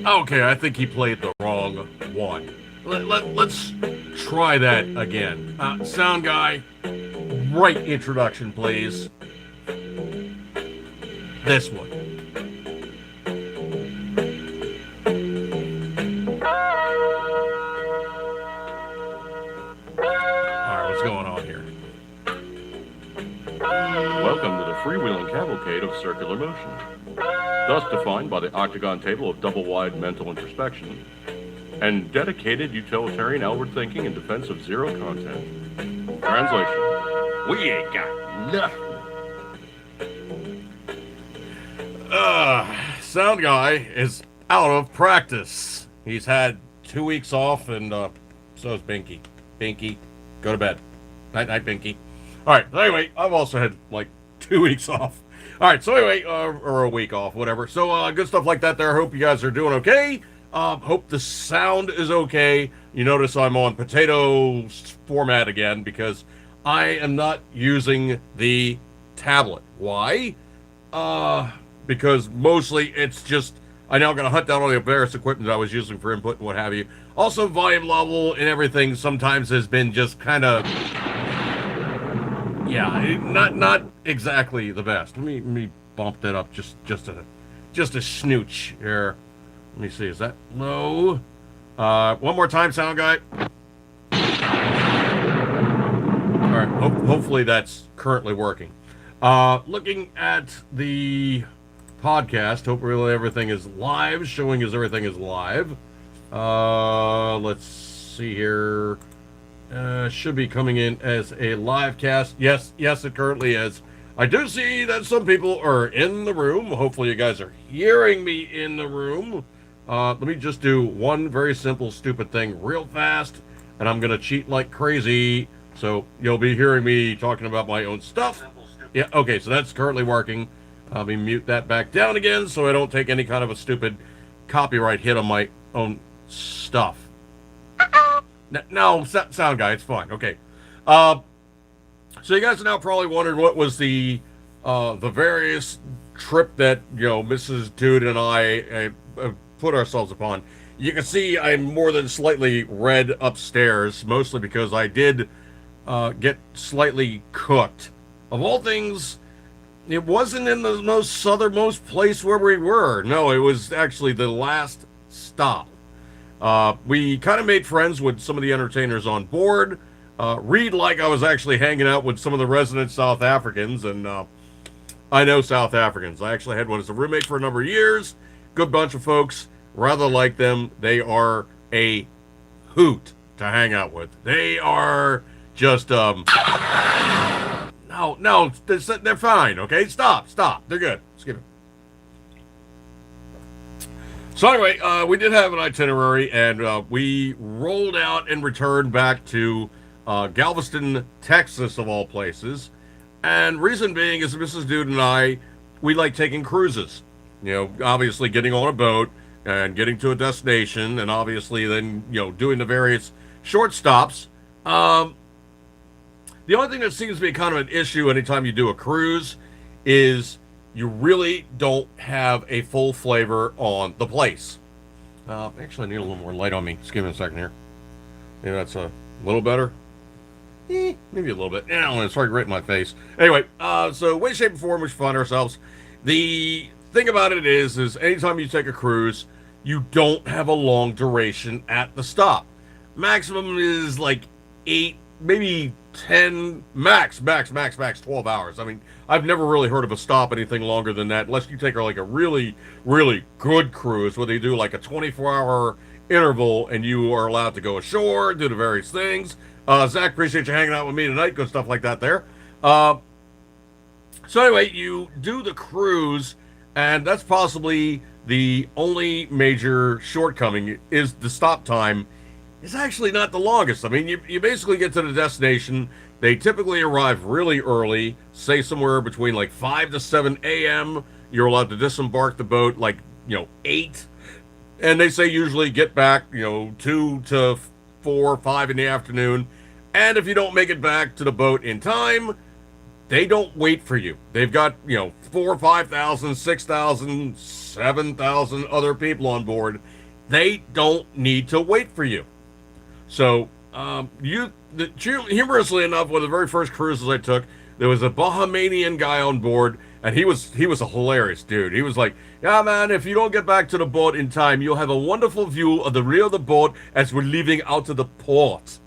Okay, I think he played the wrong one. Let's try that again. Sound guy, right introduction, please. This one. Alright, what's going on here? Welcome to the freewheeling cavalcade of circular motion, thus defined by the octagon table of double-wide mental introspection and dedicated utilitarian outward thinking in defense of zero content. Translation: we ain't got nothing. Sound guy is out of practice. He's had 2 weeks off, and so is Binky. Binky, go to bed. Night, night, Binky. All right. So anyway, I've also had like 2 weeks off. All right. So anyway, or a week off, whatever. So good stuff like that. There. Hope you guys are doing okay. Hope the sound is okay. You notice I'm on potato format again because I am not using the tablet. Why? Because mostly it's just I now got to hunt down all the various equipment I was using for input and what have you. Also, volume level and everything sometimes has been just kind of, yeah, not exactly the best. Let me bump that up just a snooch here. Let me see, is that low? One more time, sound guy. All right, hopefully that's currently working. Looking at the podcast, hopefully everything is live, showing as everything is live. Let's see here. Should be coming in as a live cast. Yes, it currently is. I do see that some people are in the room. Hopefully you guys are hearing me in the room. Let me just do one very simple, stupid thing real fast, and I'm going to cheat like crazy, so you'll be hearing me talking about my own stuff. Yeah, okay, so that's currently working. Let me mute that back down again so I don't take any kind of a stupid copyright hit on my own stuff. No, sound guy, it's fine. Okay. So you guys are now probably wondering what was the various trip that, Mrs. Dude and I put ourselves upon. You can see I'm more than slightly red upstairs, mostly because I did get slightly cooked. Of all things, it wasn't in the most southernmost place where we were. No, it was actually the last stop. We kind of made friends with some of the entertainers on board. Read like I was actually hanging out with some of the resident South Africans, and I know South Africans. I actually had one as a roommate for a number of years. Good bunch of folks. Rather like them. They are a hoot to hang out with. They are just No, they're fine, okay? Stop. They're good. Skip it. So anyway, we did have an itinerary, and we rolled out and returned back to Galveston, Texas, of all places. And reason being is Mrs. Dude and I, we like taking cruises. Obviously getting on a boat and getting to a destination, and obviously then, doing the various short stops. The only thing that seems to be kind of an issue anytime you do a cruise is you really don't have a full flavor on the place. Actually, I need a little more light on me. Just give me a second here. Maybe that's a little better. Maybe a little bit. It's right in my face. Anyway, so way, shape, and form, we should find ourselves. The thing about it is anytime you take a cruise, you don't have a long duration at the stop. Maximum is like 8, maybe 10, max 12 hours. I mean, I've never really heard of a stop anything longer than that, unless you take like a really, really good cruise where they do like a 24-hour interval and you are allowed to go ashore, do the various things. Zach, appreciate you hanging out with me tonight. Good stuff like that there. So anyway, you do the cruise, and that's possibly the only major shortcoming is the stop time. is actually not the longest. I mean, you basically get to the destination. They typically arrive really early, say somewhere between like 5 to 7 a.m. You're allowed to disembark the boat like, 8. And they say usually get back, 2 to 4, 5 in the afternoon. And if you don't make it back to the boat in time, they don't wait for you. They've got, 4, 5,000, 6,000, 7,000 other people on board. They don't need to wait for you. So, humorously enough, one of the very first cruises I took, there was a Bahamian guy on board, and he was a hilarious dude. He was like, "Yeah, man, if you don't get back to the boat in time, you'll have a wonderful view of the rear of the boat as we're leaving out to the port."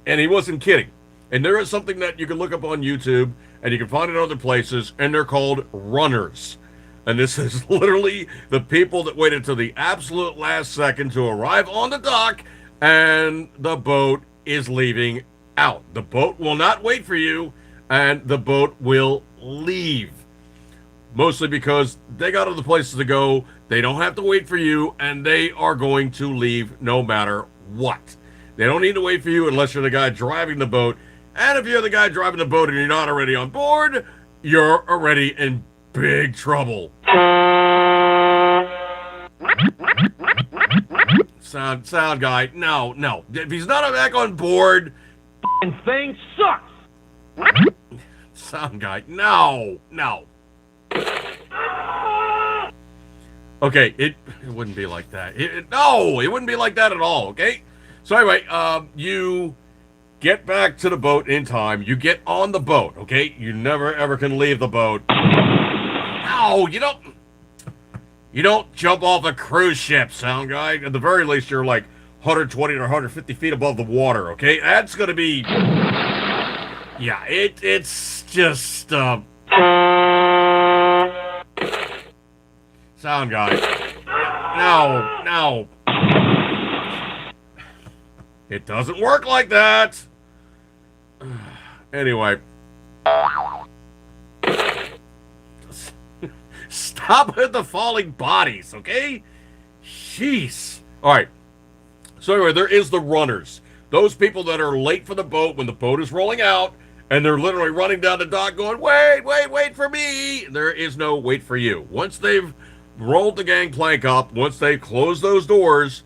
And he wasn't kidding. And there is something that you can look up on YouTube, and you can find it in other places, and they're called runners. And this is literally the people that waited till the absolute last second to arrive on the dock, and the boat is leaving out. The boat will not wait for you, and the boat will leave. Mostly because they got other places to go, they don't have to wait for you, and they are going to leave no matter what. They don't need to wait for you unless you're the guy driving the boat. And if you're the guy driving the boat and you're not already on board, you're already in big trouble. Sound guy, no. If he's not back on board, thing sucks. Sound guy, no. Okay, it wouldn't be like that. It wouldn't be like that at all, okay? So anyway, you get back to the boat in time. You get on the boat, okay? You never ever can leave the boat. No, you don't jump off a cruise ship, sound guy. At the very least, you're like 120 or 150 feet above the water, okay? That's gonna be... Yeah, it's just, Sound guy. No. It doesn't work like that. Anyway. Stop at the falling bodies, okay? Jeez. All right. So anyway, there is the runners. Those people that are late for the boat when the boat is rolling out, and they're literally running down the dock going, wait for me. There is no wait for you. Once they've rolled the gangplank up, once they've closed those doors,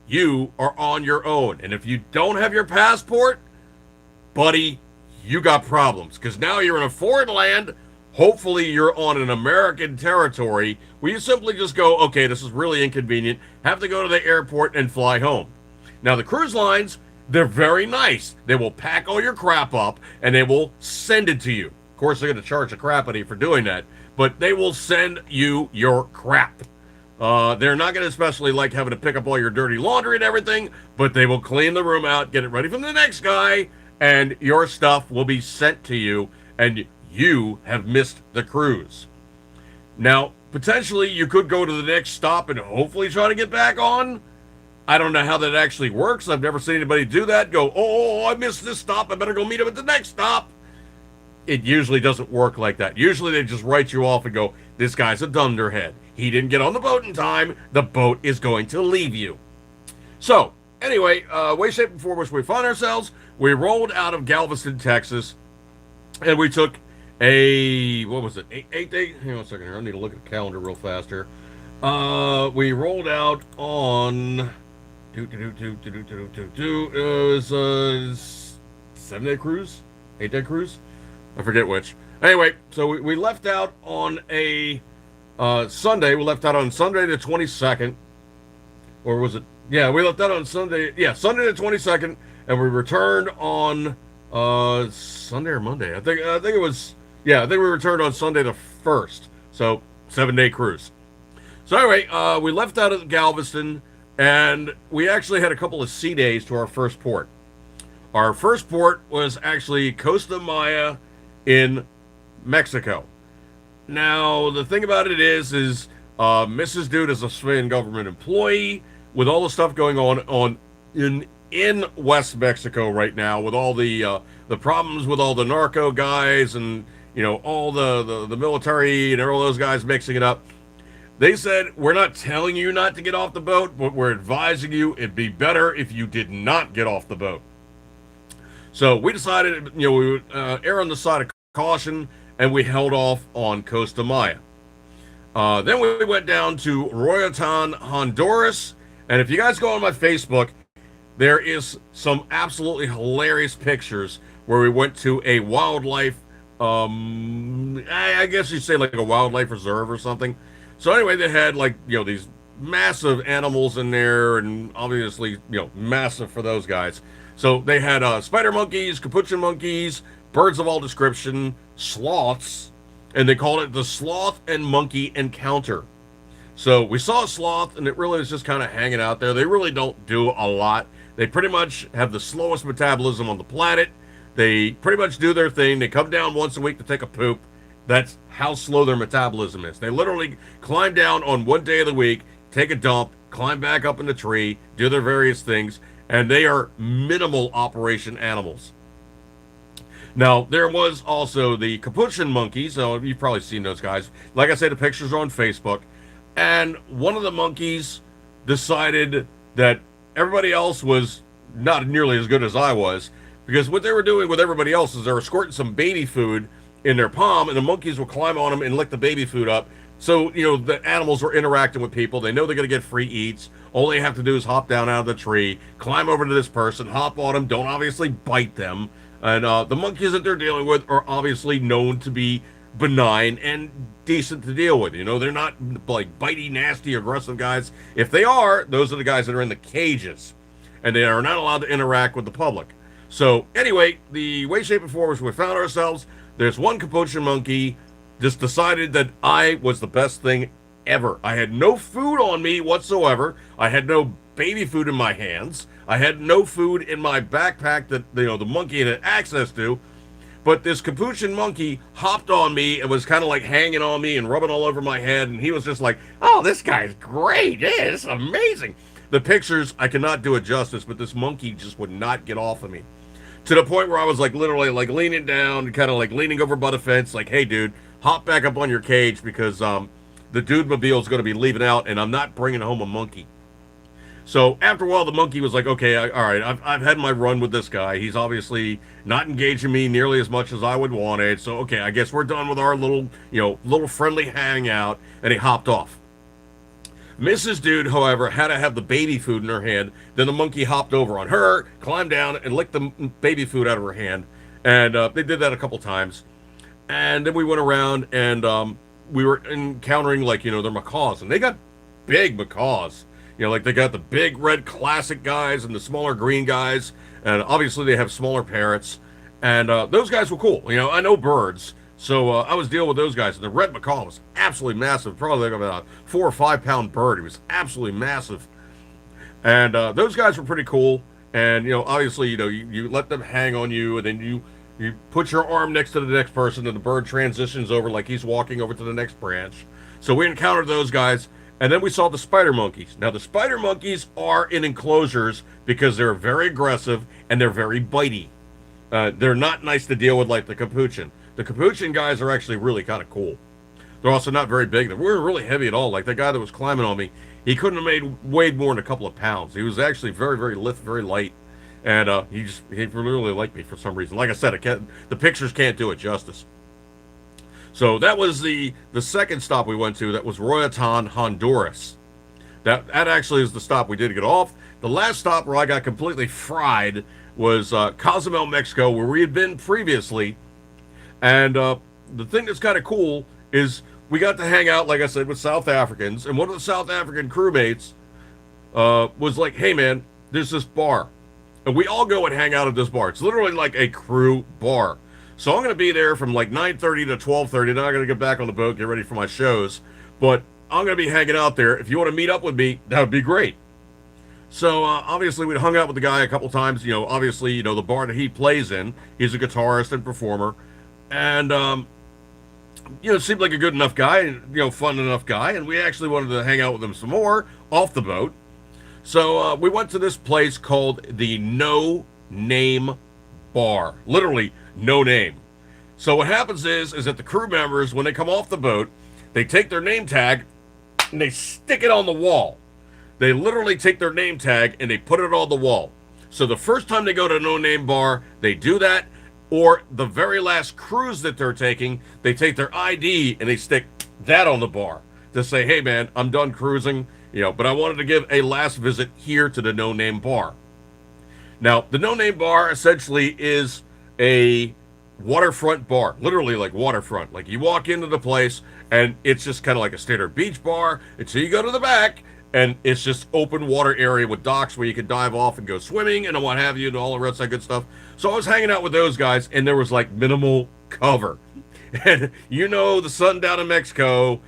you are on your own. And if you don't have your passport, buddy, you got problems. Because now you're in a foreign land. Hopefully you're on an American territory where you simply just go, okay, this is really inconvenient. Have to go to the airport and fly home. Now, the cruise lines, they're very nice. They will pack all your crap up and they will send it to you. Of course, they're going to charge a crap out of you for doing that, but they will send you your crap. They're not going to especially like having to pick up all your dirty laundry and everything, but they will clean the room out, get it ready for the next guy, and your stuff will be sent to you, and you have missed the cruise. Now, potentially, you could go to the next stop and hopefully try to get back on. I don't know how that actually works. I've never seen anybody do that. Go, oh, I missed this stop. I better go meet him at the next stop. It usually doesn't work like that. Usually they just write you off and go, this guy's a dunderhead. He didn't get on the boat in time. The boat is going to leave you. So, anyway, way, shape, and form which we find ourselves, we rolled out of Galveston, Texas, and we took a, what was it, 8-day? Hang on a second here. I need to look at the calendar real fast here. We rolled out on... It was a 7-day cruise? 8-day cruise? I forget which. Anyway, so we left out on a Sunday. We left out on Sunday the 22nd. Or was it? Yeah, we left out on Sunday. Yeah, Sunday the 22nd. And we returned on Sunday or Monday. I think it was... Yeah, I think we returned on Sunday the 1st. So, 7-day cruise. So anyway, we left out of Galveston. And we actually had a couple of sea days to our first port. Our first port was actually Costa Maya in Mexico. Now, the thing about it is Mrs. Dude is a civilian government employee with all the stuff going on in West Mexico right now, with all the problems with all the narco guys and all the military and all those guys mixing it up. They said, we're not telling you not to get off the boat, but we're advising you it'd be better if you did not get off the boat. So we decided, we would err on the side of caution, and we held off on Costa Maya. Then we went down to Royatan, Honduras, and if you guys go on my Facebook, there is some absolutely hilarious pictures where we went to a wildlife, I guess you'd say like a wildlife reserve or something. So anyway, they had these massive animals in there, and obviously, massive for those guys. So they had spider monkeys, capuchin monkeys, birds of all description, sloths, and they called it the Sloth and Monkey Encounter. So we saw a sloth, and it really was just kind of hanging out there. They really don't do a lot. They pretty much have the slowest metabolism on the planet. They pretty much do their thing. They come down once a week to take a poop. That's how slow their metabolism is. They literally climb down on one day of the week, take a dump, climb back up in the tree, do their various things, and they are minimal operation animals. Now, there was also the capuchin monkeys. So you've probably seen those guys. Like I said, the pictures are on Facebook. And one of the monkeys decided that everybody else was not nearly as good as I was, because what they were doing with everybody else is they were squirting some baby food in their palm, and the monkeys would climb on them and lick the baby food up. So, the animals were interacting with people. They know they're going to get free eats. All they have to do is hop down out of the tree, climb over to this person, hop on them, don't obviously bite them. And the monkeys that they're dealing with are obviously known to be benign and decent to deal with. They're not like bitey, nasty, aggressive guys. If they are, those are the guys that are in the cages, and they are not allowed to interact with the public. So anyway, the way, shape, and form which we found ourselves, there's one capuchin monkey just decided that I was the best thing ever. I had no food on me whatsoever. I had no baby food in my hands. I had no food in my backpack that the monkey had access to. But this capuchin monkey hopped on me and was kind of like hanging on me and rubbing all over my head. And he was just like, oh, this guy's great. Yeah, it's amazing. The pictures, I cannot do it justice, but this monkey just would not get off of me. To the point where I was like literally like leaning down, kind of like leaning over by the fence, like, hey, dude, hop back up on your cage because the dude mobile is going to be leaving out and I'm not bringing home a monkey. So after a while, the monkey was like, okay, all right, I've had my run with this guy. He's obviously not engaging me nearly as much as I would want it. So, okay, I guess we're done with our little friendly hangout. And he hopped off. Mrs. Dude, however, had to have the baby food in her hand. Then the monkey hopped over on her, climbed down, and licked the baby food out of her hand. And they did that a couple times. And then we went around and we were encountering their macaws. And they got big macaws. They got the big red classic guys and the smaller green guys. And obviously they have smaller parrots. And those guys were cool. I know birds. So I was dealing with those guys. And the red macaw was absolutely massive. Probably like about a 4 or 5 pound bird. He was absolutely massive. And those guys were pretty cool. And, obviously, you let them hang on you. And then you put your arm next to the next person. And the bird transitions over like he's walking over to the next branch. So we encountered those guys. And then we saw the spider monkeys. Now, the spider monkeys are in enclosures because they're very aggressive and they're very bitey. They're not nice to deal with like the capuchin. The capuchin guys are actually really kind of cool. They're also not very big. They weren't really heavy at all. Like the guy that was climbing on me, he couldn't have weighed more than a couple of pounds. He was actually very, very very light. And he really liked me for some reason. Like I said, the pictures can't do it justice. So that was the second stop we went to. That was Royatan, Honduras. That actually is the stop we did get off. The last stop where I got completely fried was Cozumel, Mexico, where we had been previously. And the thing that's kind of cool is we got to hang out, like I said, with South Africans. And one of the South African crewmates was like, hey, man, there's this bar. And we all go and hang out at this bar. It's literally like a crew bar. So I'm going to be there from like 9:30 to 12:30. Then I'm going to get back on the boat, get ready for my shows. But I'm going to be hanging out there. If you want to meet up with me, that would be great. So obviously we hung out with the guy a couple times. Obviously, the bar that he plays in, he's a guitarist and performer. And, it seemed like a good enough guy, fun enough guy. And we actually wanted to hang out with him some more off the boat. So we went to this place called the No Name Bar. Literally, no name. So what happens is that the crew members, when they come off the boat, they take their name tag, and they stick it on the wall. They literally take their name tag and they put it on the wall. So the first time they go to a no-name bar, they do that. Or the very last cruise that they're taking, they take their ID and they stick that on the bar to say, hey man, I'm done cruising, but I wanted to give a last visit here to the no-name bar. Now, the no-name bar essentially is a waterfront bar, literally like waterfront. Like you walk into the place and it's just kind of like a standard beach bar until you go to the back and it's just open water area with docks where you can dive off and go swimming and what have you and all the rest of that good stuff. So I was hanging out with those guys and there was like minimal cover. And the sun down in Mexico,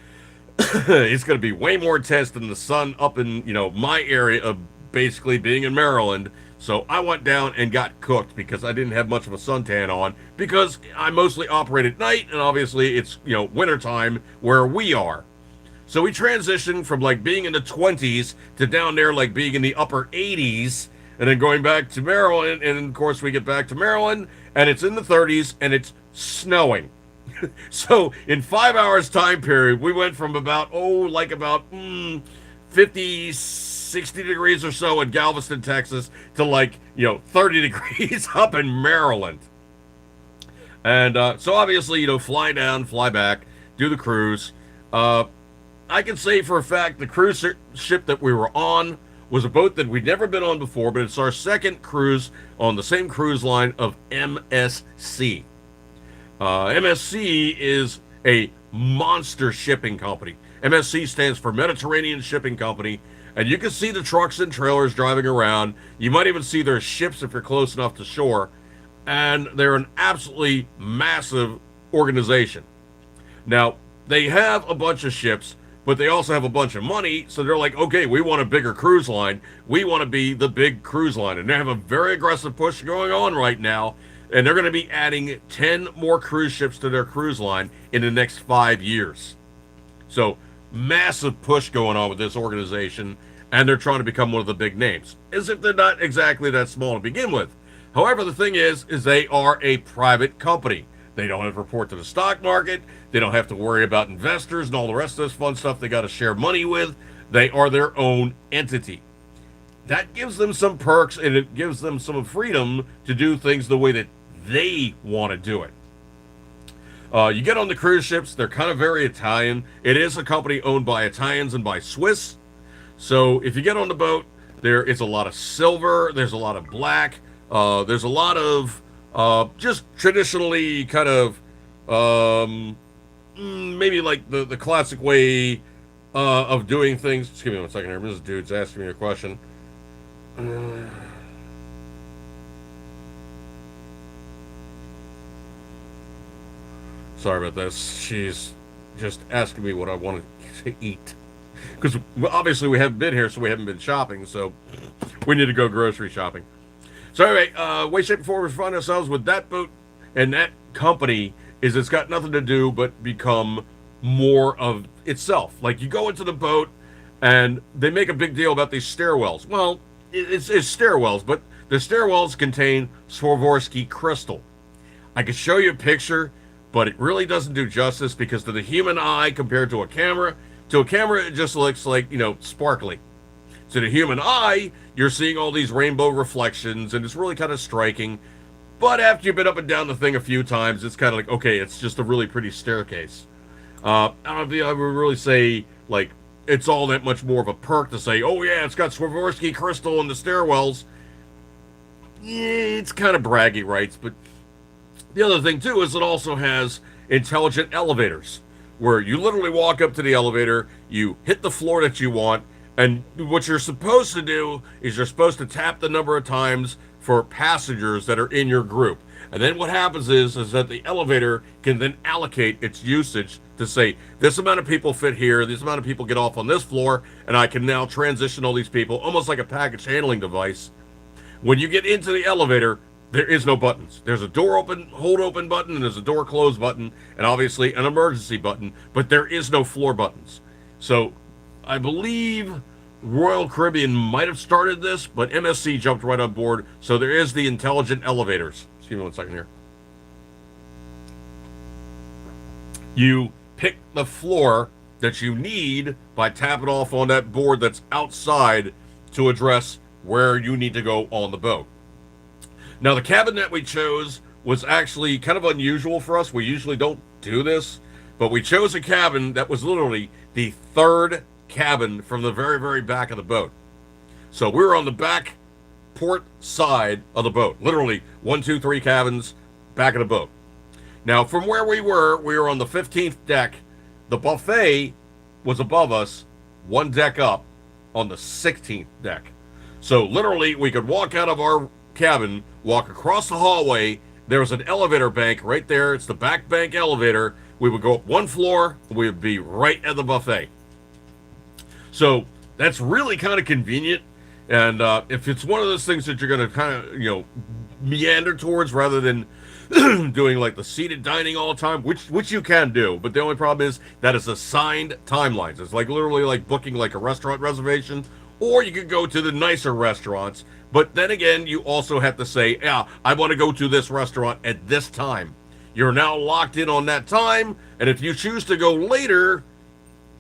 it's going to be way more intense than the sun up in, my area of basically being in Maryland. So I went down and got cooked because I didn't have much of a suntan on because I mostly operate at night and obviously it's, wintertime where we are. So we transitioned from like being in the 20s to down there like being in the upper 80s and then going back to Maryland. And of course we get back to Maryland and it's in the 30s and it's snowing. So in 5 hours time period, we went from about 50, 60 degrees or so in Galveston, Texas to 30 degrees up in Maryland. And so obviously, fly down, fly back, do the cruise. I can say for a fact the cruise ship that we were on was a boat that we'd never been on before, but it's our second cruise on the same cruise line of MSC. MSC is a monster shipping company. MSC stands for Mediterranean Shipping Company, and you can see the trucks and trailers driving around. You might even see their ships if you're close enough to shore, and they're an absolutely massive organization. Now, they have a bunch of ships, but they also have a bunch of money, so they're like, okay, we want a bigger cruise line. We want to be the big cruise line, and they have a very aggressive push going on right now, and they're going to be adding 10 more cruise ships to their cruise line in the next 5 years. So, massive push going on with this organization, and they're trying to become one of the big names, as if they're not exactly that small to begin with. However, the thing is they are a private company. They don't have to report to the stock market. They don't have to worry about investors and all the rest of this fun stuff they got to share money with. They are their own entity. That gives them some perks, and it gives them some freedom to do things the way that they want to do it. You get on the cruise ships, they're kind of very Italian. It is a company owned by Italians and by Swiss. So if you get on the boat, there is a lot of silver, there's a lot of black, there's a lot of just traditionally kind of maybe like the classic way of doing things. Just give me 1 second here. Mrs. Dude's asking me a question. Sorry about this. She's just asking me what I wanted to eat. Because obviously we haven't been here, so we haven't been shopping, so we need to go grocery shopping. So anyway, way, shape, and form we find ourselves with that boat and that company is it's got nothing to do but become more of itself. Like you go into the boat and they make a big deal about these stairwells. Well, it's stairwells, but the stairwells contain Swarovski crystal. I could show you a picture, but it really doesn't do justice because to the human eye compared to a camera it just looks like, sparkly. To the human eye, you're seeing all these rainbow reflections and it's really kind of striking. But after you've been up and down the thing a few times, it's kind of like, okay, it's just a really pretty staircase. I don't know if I would really say, like, it's all that much more of a perk to say, oh yeah, it's got Swarovski crystal in the stairwells. Yeah, it's kind of braggy rights, but the other thing, too, is it also has intelligent elevators, where you literally walk up to the elevator, you hit the floor that you want, and what you're supposed to do is you're supposed to tap the number of times for passengers that are in your group. And then what happens is that the elevator can then allocate its usage to say, this amount of people fit here, this amount of people get off on this floor, and I can now transition all these people, almost like a package handling device. When you get into the elevator, there is no buttons. There's a door open, hold open button, and there's a door close button, and obviously an emergency button, but there is no floor buttons. So I believe Royal Caribbean might have started this, but MSC jumped right on board, so there is the intelligent elevators. Excuse me 1 second here. You pick the floor that you need by tapping off on that board that's outside to address where you need to go on the boat. Now, the cabin that we chose was actually kind of unusual for us. We usually don't do this, but we chose a cabin that was literally the third cabin from the very, very back of the boat. So we were on the back port side of the boat, literally 1, 2, 3 cabins back of the boat. Now, from where we were on the 15th deck. The buffet was above us, one deck up on the 16th deck. So literally, we could walk out of our cabin, walk across the hallway. There was an elevator bank right there. It's the back bank elevator. We would go up one floor, and we would be right at the buffet. So that's really kind of convenient. And if it's one of those things that you're going to kind of, meander towards rather than doing like the seated dining all the time, which you can do, but the only problem is that it's assigned timelines. It's like literally like booking like a restaurant reservation, or you could go to the nicer restaurants. But then again, you also have to say, yeah, I want to go to this restaurant at this time. You're now locked in on that time, and if you choose to go later,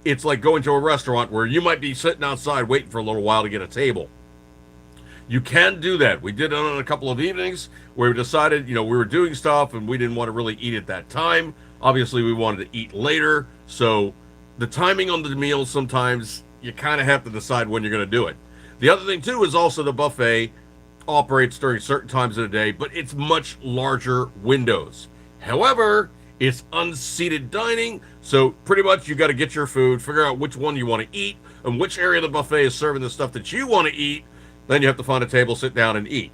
it's like going to a restaurant where you might be sitting outside waiting for a little while to get a table. You can do that. We did it on a couple of evenings where we decided, we were doing stuff and we didn't want to really eat at that time. Obviously, we wanted to eat later. So the timing on the meals, sometimes you kind of have to decide when you're going to do it. The other thing, too, is also the buffet operates during certain times of the day, but it's much larger windows. However, it's unseated dining, so pretty much you got to get your food, figure out which one you want to eat, and which area of the buffet is serving the stuff that you want to eat. Then you have to find a table, sit down, and eat.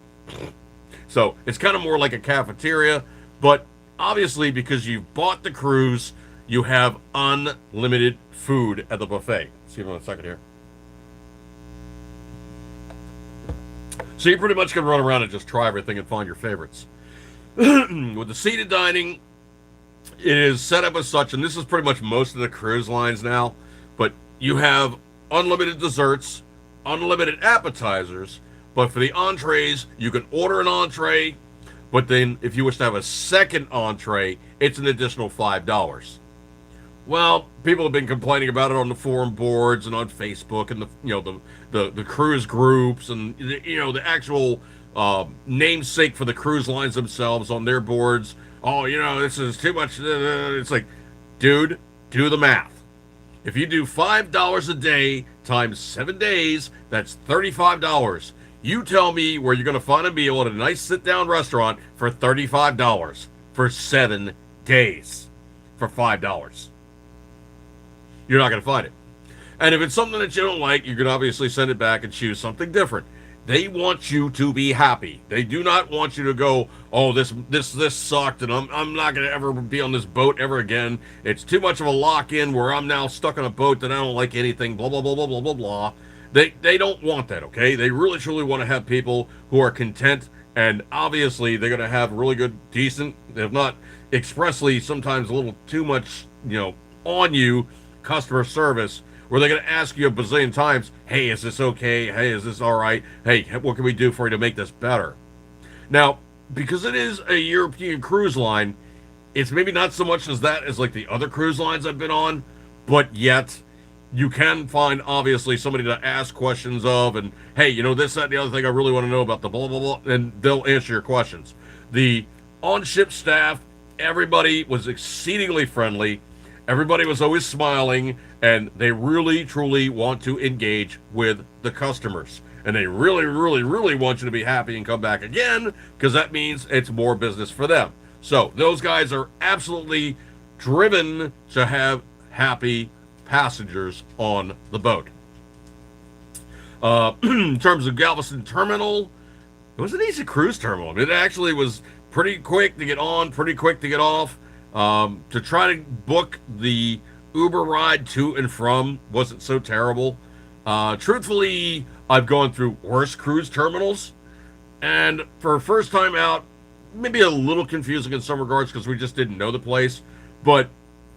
So it's kind of more like a cafeteria, but obviously because you've bought the cruise, you have unlimited food at the buffet. See you in a second here. So you pretty much can run around and just try everything and find your favorites. With the seated dining, it is set up as such, and this is pretty much most of the cruise lines now, but you have unlimited desserts, unlimited appetizers, but for the entrees, you can order an entree, but then if you wish to have a second entree, it's an additional $5. Well, people have been complaining about it on the forum boards and on Facebook and the cruise groups and the actual namesake for the cruise lines themselves on their boards. Oh, this is too much. It's like, dude, do the math. If you do $5 a day times 7 days, that's $35. You tell me where you're going to find a meal at a nice sit-down restaurant for $35 for 7 days for $5. You're not going to find it. And if it's something that you don't like, you can obviously send it back and choose something different. They want you to be happy. They do not want you to go, oh, this sucked, and I'm not going to ever be on this boat ever again. It's too much of a lock-in where I'm now stuck on a boat that I don't like anything, blah, blah, blah, blah, blah, blah, blah. They don't want that, okay? They really, truly want to have people who are content, and obviously they're going to have really good, decent, if not expressly, sometimes a little too much, on you customer service, where they're going to ask you a bazillion times, hey, is this okay? Hey, is this all right? Hey, what can we do for you to make this better? Now, because it is a European cruise line, it's maybe not so much as that as like the other cruise lines I've been on, but yet you can find, obviously, somebody to ask questions of, and hey, this, that, and the other thing I really want to know about the blah, blah, blah, and they'll answer your questions. The on-ship staff, everybody was exceedingly friendly. Everybody was always smiling, and they really, truly want to engage with the customers. And they really, really, really want you to be happy and come back again, because that means it's more business for them. So those guys are absolutely driven to have happy passengers on the boat. In terms of Galveston Terminal, it was an easy cruise terminal. It actually was pretty quick to get on, pretty quick to get off. To try to book the Uber ride to and from wasn't so terrible. Truthfully, I've gone through worse cruise terminals, and for a first time out, maybe a little confusing in some regards because we just didn't know the place, but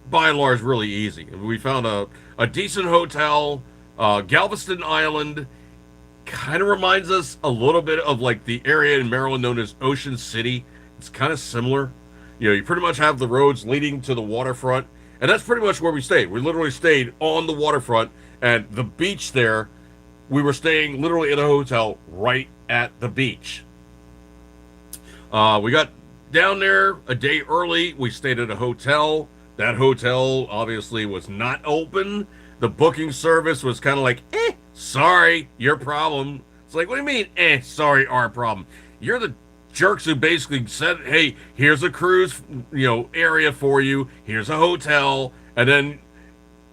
by and large, really easy. We found a decent hotel. Galveston Island kind of reminds us a little bit of like the area in Maryland known as Ocean City. It's kind of similar. You pretty much have the roads leading to the waterfront, And that's pretty much where we stayed. We literally stayed on the waterfront, and the beach there, we were staying literally in a hotel right at the beach. We got down there a day early. We stayed at a hotel. That hotel obviously was not open. The booking service was kind of like, sorry, your problem. It's like, what do you mean, sorry, our problem? You're the jerks who basically said, hey, here's a cruise, area for you. Here's a hotel. And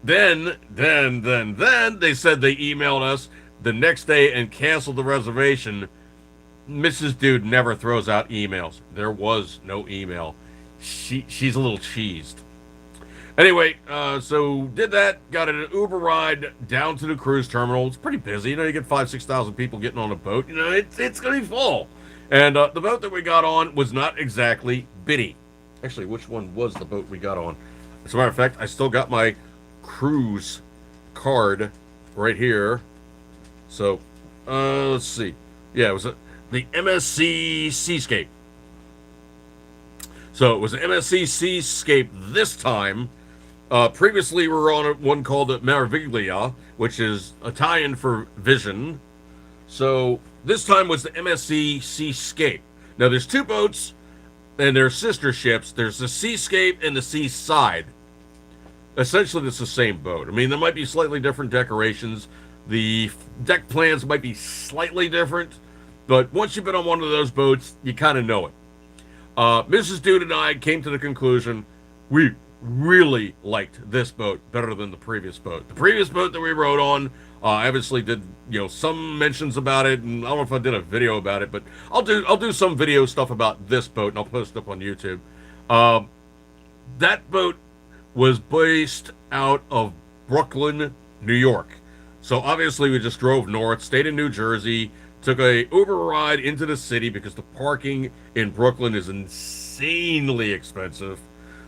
then they said they emailed us the next day and canceled the reservation. Mrs. Dude never throws out emails. There was no email. She's a little cheesed. Anyway, so did that. Got an Uber ride down to the cruise terminal. It's pretty busy. You get 5,000-6,000 people getting on a boat. It's going to be full. And the boat that we got on was not exactly bitty. Actually, which one was the boat we got on? As a matter of fact, I still got my cruise card right here. So, let's see. Yeah, it was the MSC Seascape. So it was an MSC Seascape this time. Previously, we were on one called Meraviglia, which is Italian for vision. So this time was the MSC Seascape. Now there's two boats, and they're sister ships. There's the Seascape and the Seaside. Essentially, it's the same boat. I mean, there might be slightly different decorations. The deck plans might be slightly different, but once you've been on one of those boats, you kind of know it. Mrs. Dude and I came to the conclusion we really liked this boat better than the previous boat. The previous boat that we rode on, I obviously did some mentions about it, and I don't know if I did a video about it, but I'll do some video stuff about this boat, and I'll post it up on YouTube. That boat was based out of Brooklyn, New York. So obviously we just drove north, stayed in New Jersey, took a Uber ride into the city because the parking in Brooklyn is insanely expensive.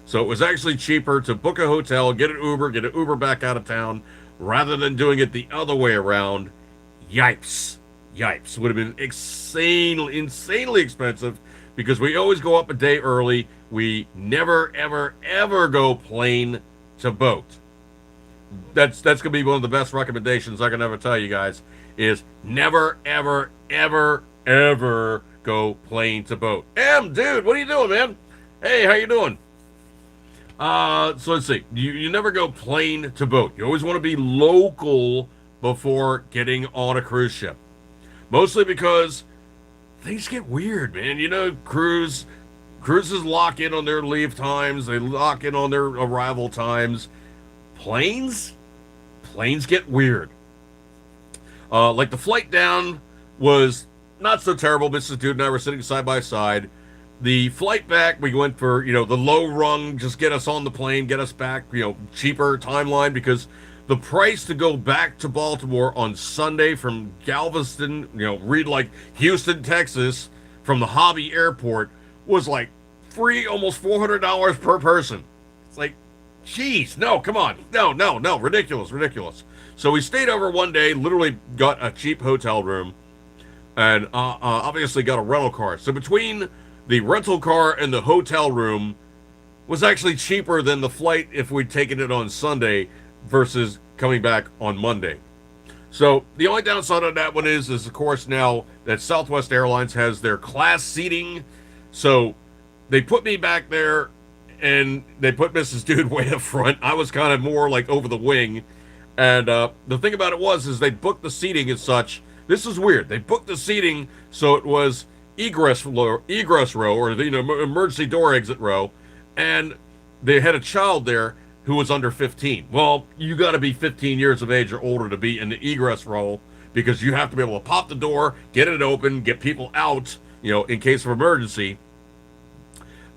So it was actually cheaper to book a hotel, get an Uber back out of town, rather than doing it the other way around. Yipes. It would have been insanely expensive because we always go up a day early. We never, ever go plane to boat. That's going to be one of the best recommendations I can ever tell you guys is never, ever go plane to boat. Dude, what are you doing, man? Hey, how you doing? So let's see. You never go plane to boat. You always want to be local before getting on a cruise ship. Mostly because things get weird, man. Cruises lock in on their leave times. They lock in on their arrival times. Planes get weird. Like the flight down was not so terrible. Mrs. Dude and I were sitting side by side. The flight back, we went for, the low rung, just get us on the plane, get us back, cheaper timeline, because the price to go back to Baltimore on Sunday from Galveston, read like Houston, Texas, from the Hobby Airport was like free, almost $400 per person. It's like, geez, no, come on. No, ridiculous. So we stayed over one day, literally got a cheap hotel room, and obviously got a rental car. So between the rental car and the hotel room was actually cheaper than the flight if we'd taken it on Sunday versus coming back on Monday. So the only downside on that one is of course now that Southwest Airlines has their class seating. So they put me back there and they put Mrs. Dude way up front. I was kind of more like over the wing. And the thing about it is they booked the seating as such. This is weird. They booked the seating so it was egress row, or the emergency door exit row, and they had a child there who was under 15. Well, you got to be 15 years of age or older to be in the egress row because you have to be able to pop the door, get it open, get people out, in case of emergency.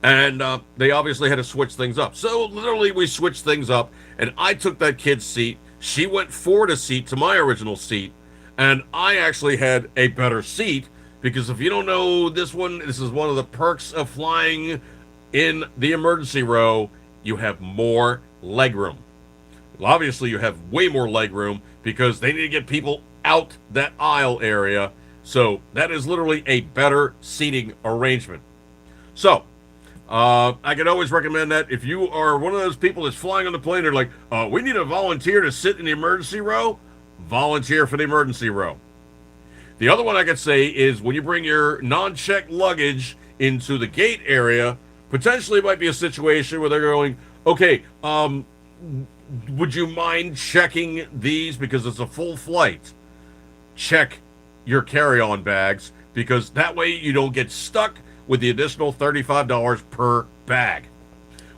And they obviously had to switch things up. So literally we switched things up, and I took that kid's seat. She went forward a seat to my original seat, and I actually had a better seat. Because if you don't know this is one of the perks of flying in the emergency row. You have more legroom. Well, obviously, you have way more legroom because they need to get people out that aisle area. So that is literally a better seating arrangement. So I can always recommend that if you are one of those people that's flying on the plane, they're like, we need a volunteer to sit in the emergency row, volunteer for the emergency row. The other one I could say is when you bring your non-checked luggage into the gate area, potentially might be a situation where they're going, okay, would you mind checking these because it's a full flight? Check your carry-on bags because that way you don't get stuck with the additional $35 per bag.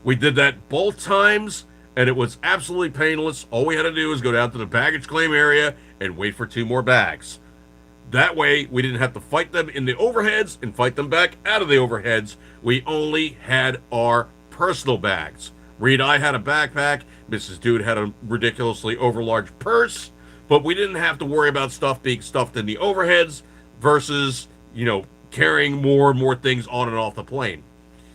We did that both times and it was absolutely painless. All we had to do was go down to the baggage claim area and wait for 2 more bags. That way we didn't have to fight them in the overheads and fight them back out of the overheads. We only had our personal bags. Reed, I had a backpack. Mrs. Dude had a ridiculously overlarge purse. But we didn't have to worry about stuff being stuffed in the overheads versus, carrying more and more things on and off the plane.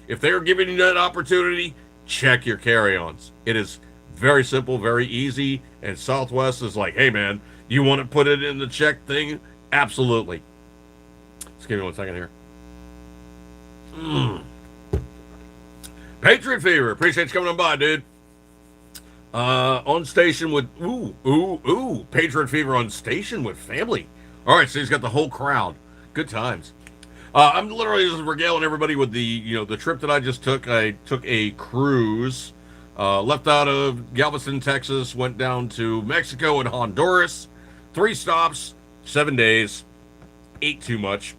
If they're giving you that opportunity, check your carry-ons. It is very simple, very easy, and Southwest is like, hey man, you want to put it in the check thing? Absolutely. Just give me 1 second here. Patriot Fever, appreciate you coming on by, dude. On station with Patriot Fever on station with family. All right, so he's got the whole crowd. Good times. I'm literally just regaling everybody with the trip that I just took. I took a cruise, left out of Galveston, Texas, went down to Mexico and Honduras. 3 stops, 7 days. Ate too much.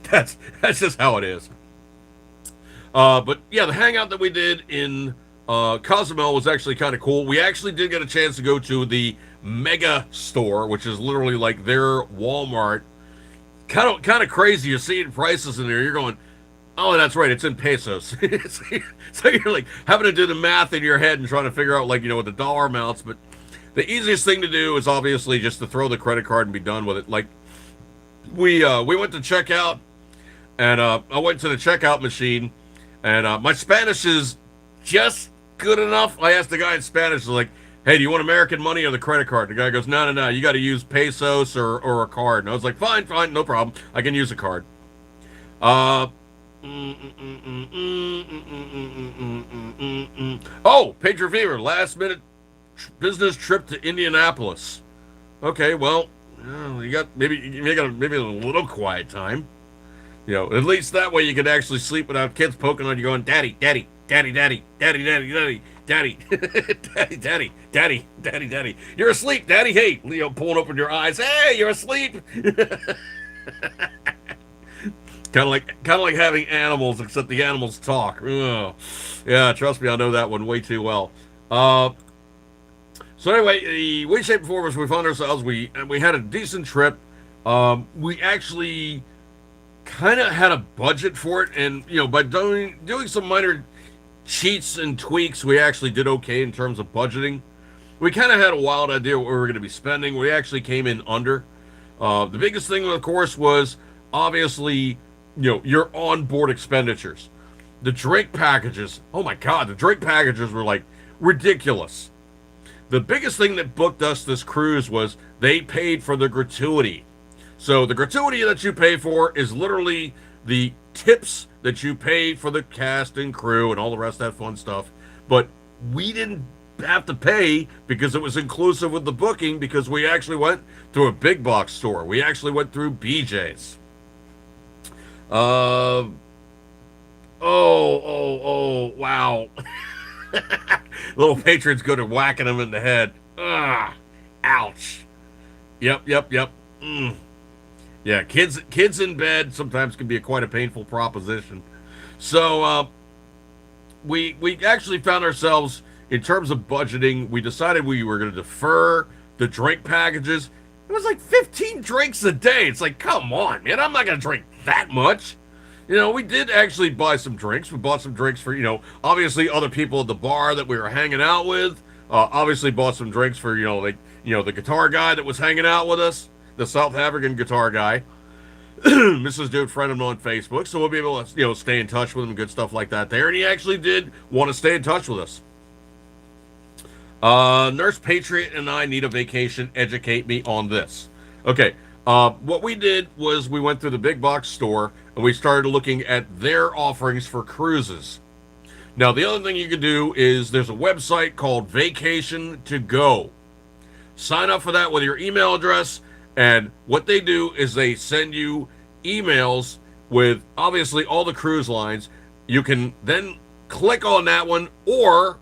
That's just how it is. But yeah, the hangout that we did in Cozumel was actually kind of cool. We actually did get a chance to go to the Mega Store, which is literally like their Walmart. Kind of crazy. You're seeing prices in there. You're going, oh, that's right. It's in pesos. So you're like having to do the math in your head and trying to figure out what the dollar amounts. But the easiest thing to do is obviously just to throw the credit card and be done with it. Like we went to checkout, and I went to the checkout machine, and my Spanish is just good enough. I asked the guy in Spanish, like, hey, do you want American money or the credit card? The guy goes, no, you got to use pesos or a card. And I was like, fine, no problem. I can use a card. Oh, Patriot Fever, last minute business trip to Indianapolis. Okay, well, you got maybe a little quiet time. At least that way you could actually sleep without kids poking on you going, daddy, daddy, daddy, daddy, daddy, daddy, daddy. Daddy, daddy, daddy, daddy, daddy. You're asleep, daddy. Hey, Leo, pulling open your eyes. Hey, you're asleep. Kind of like having animals, except the animals talk. Ugh. Yeah, trust me, I know that one way too well. So anyway, the way, shape, and form is we found ourselves. We had a decent trip. We actually kind of had a budget for it, and by doing some minor cheats and tweaks, we actually did okay in terms of budgeting. We kind of had a wild idea what we were going to be spending. We actually came in under. The biggest thing, of course, was obviously, your onboard expenditures. The drink packages. Oh my God, the drink packages were like ridiculous. The biggest thing that booked us this cruise was they paid for the gratuity. So the gratuity that you pay for is literally the tips that you pay for the cast and crew and all the rest of that fun stuff. But we didn't have to pay because it was inclusive with the booking, because we actually went to a big box store. We actually went through BJ's. Wow. Little patrons go to whacking them in the head. Ouch. Yep. Yeah, kids in bed sometimes can be quite a painful proposition. So we actually found ourselves, in terms of budgeting, we decided we were going to defer the drink packages. It was like 15 drinks a day. It's like, come on, man, I'm not going to drink that much. We did actually buy some drinks. We bought some drinks for, obviously other people at the bar that we were hanging out with. Obviously bought some drinks for, the guitar guy that was hanging out with us. The South African guitar guy, Mrs. Dude, friend of mine on Facebook, so we'll be able to, stay in touch with him, good stuff like that there. And he actually did want to stay in touch with us. Nurse Patriot and I need a vacation. Educate me on this. Okay, What we did was we went through the big box store and we started looking at their offerings for cruises. Now, the other thing you can do is there's a website called Vacation to Go. Sign up for that with your email address, and what they do is they send you emails with obviously all the cruise lines. You can then click on that one, or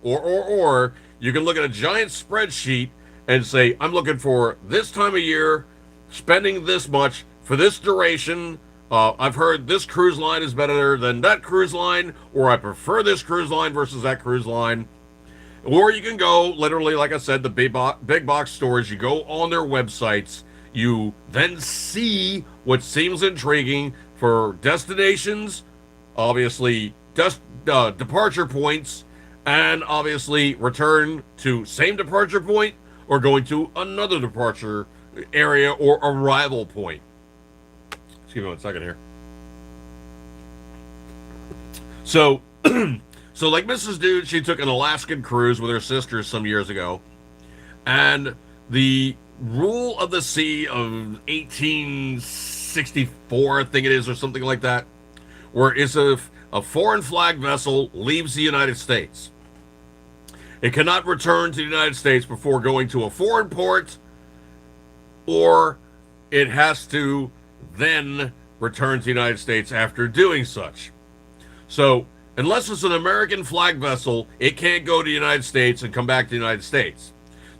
you can look at a giant spreadsheet and say, I'm looking for this time of year, spending this much for this duration. I've heard this cruise line is better than that cruise line, or I prefer this cruise line versus that cruise line. Or you can go, literally, like I said, the big box stores. You go on their websites. You then see what seems intriguing for destinations, obviously departure points, and obviously return to same departure point or going to another departure area or arrival point. Excuse me 1 second here. So, so like Mrs. Dude, she took an Alaskan cruise with her sisters some years ago, and the rule of the sea of 1864, I think it is, or something like that, where it's a foreign flag vessel leaves the United States, it cannot return to the United States before going to a foreign port, or it has to then return to the United States after doing such. So, unless it's an American flag vessel, it can't go to the United States and come back to the United States.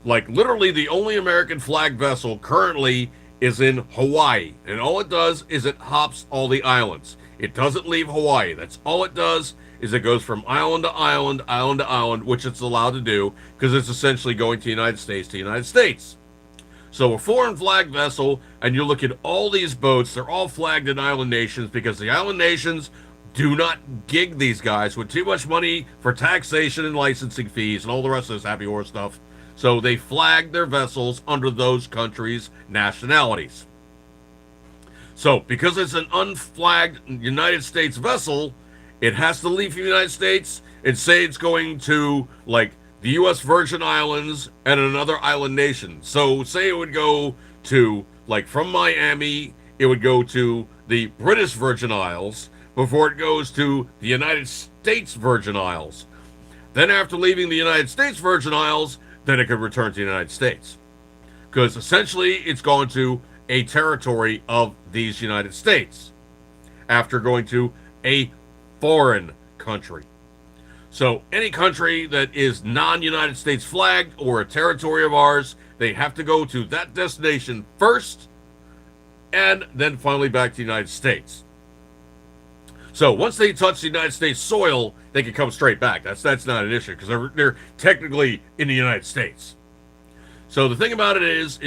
Like, literally, the only American flag vessel currently is in Hawaii. And all it does is it hops all the islands. It doesn't leave Hawaii. That's all it does, is it goes from island to island, island to island, which it's allowed to do, because it's essentially going to the United States to the United States. So a foreign flag vessel, and you look at all these boats, they're all flagged in island nations, because the island nations do not gig these guys with too much money for taxation and licensing fees and all the rest of this happy horse stuff. So they flag their vessels under those countries' nationalities. So because it's an unflagged United States vessel, it has to leave the United States and say it's going to, like, the U.S. Virgin Islands and another island nation. So say it would go to, like, from Miami, it would go to the British Virgin Isles before it goes to the United States Virgin Isles. Then after leaving the United States Virgin Isles, then it could return to the United States. Because essentially it's gone to a territory of these United States after going to a foreign country. So any country that is non-United States flagged or a territory of ours, they have to go to that destination first and then finally back to the United States. So once they touch the United States soil, they can come straight back. That's not an issue because they're technically in the United States. So the thing about it is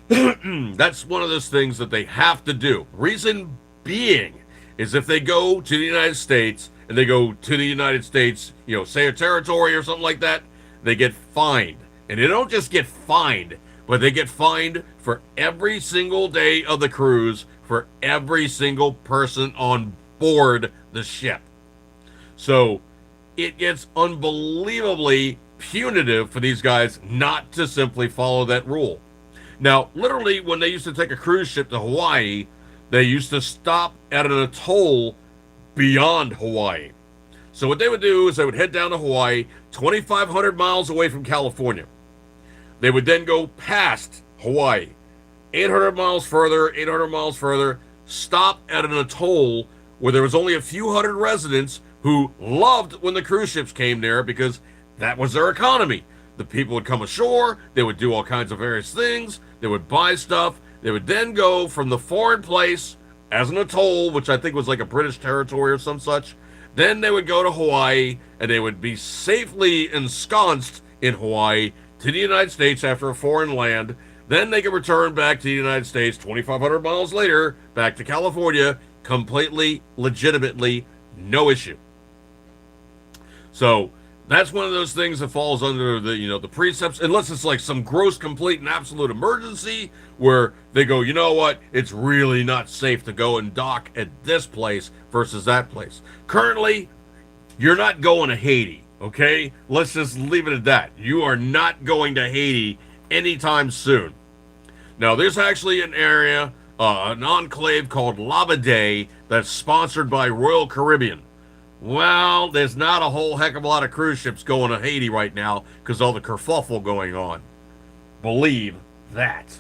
that's one of those things that they have to do. Reason being is if they go to the United States and they go to the United States, you know, say a territory or something like that, they get fined. And they don't just get fined, but they get fined for every single day of the cruise for every single person on board the ship. So it gets unbelievably punitive for these guys not to simply follow that rule. Now, literally, when they used to take a cruise ship to Hawaii, they used to stop at an atoll beyond Hawaii. So what they would do is they would head down to Hawaii, 2,500 miles away from California. They would then go past Hawaii, 800 miles further, stop at an atoll where there was only a few hundred residents who loved when the cruise ships came there because that was their economy. The people would come ashore, they would do all kinds of various things, they would buy stuff, they would then go from the foreign place as an atoll, which I think was like a British territory or some such. Then they would go to Hawaii and they would be safely ensconced in Hawaii to the United States after a foreign land. Then they could return back to the United States 2,500 miles later, back to California, completely, legitimately, no issue. So that's one of those things that falls under the, you know, the precepts, unless it's like some gross, complete, and absolute emergency where they go, you know what, it's really not safe to go and dock at this place versus that place. Currently, you're not going to Haiti, okay? Let's just leave it at that. You are not going to Haiti anytime soon. Now, there's actually an area, an enclave called Lava Day that's sponsored by Royal Caribbean. Well, there's not a whole heck of a lot of cruise ships going to Haiti right now because all the kerfuffle going on. Believe that.